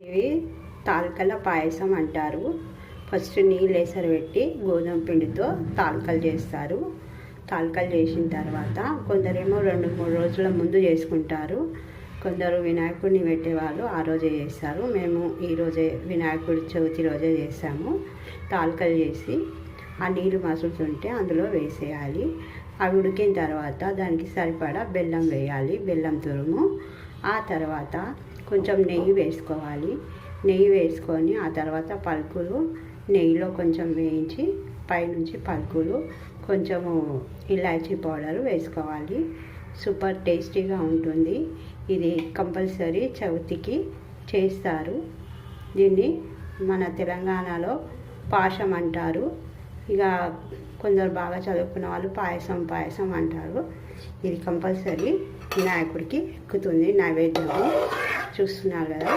ఇవి తాలికల పాయసం అంటారు. ఫస్ట్ నీళ్ళు ఎసరు పెట్టి గోధుమ పిండితో తాలికలు చేస్తారు. తాలికలు చేసిన తర్వాత కొందరేమో 2-3 రోజుల ముందు చేసుకుంటారు. కొందరు వినాయకుడిని పెట్టేవాళ్ళు ఆ రోజే చేస్తారు. మేము ఈరోజే వినాయకుడి చవితి రోజే చేసాము. తాలికలు చేసి ఆ నీళ్ళు మసులుతుంటే అందులో వేసేయాలి. అవి ఉడికిన తర్వాత దానికి సరిపడా బెల్లం వేయాలి, బెల్లం తురుము. ఆ తర్వాత కొంచెం నెయ్యి వేసుకోవాలి. నెయ్యి వేసుకొని ఆ తర్వాత పలుకులు నెయ్యిలో కొంచెం వేయించి పైనుంచి పలుకులు కొంచెము ఇలాచీ పౌడర్ వేసుకోవాలి. సూపర్ టేస్టీగా ఉంటుంది. ఇది కంపల్సరీ చవితికి చేస్తారు. దీన్ని మన తెలంగాణలో పాశం అంటారు. ఇక కొందరు బాగా చదువుకున్న వాళ్ళు పాయసం అంటారు. ఇది కంపల్సరీ వినాయకుడికి ఎక్కుతుంది నైవేద్యము. చూస్తున్నారు కదా.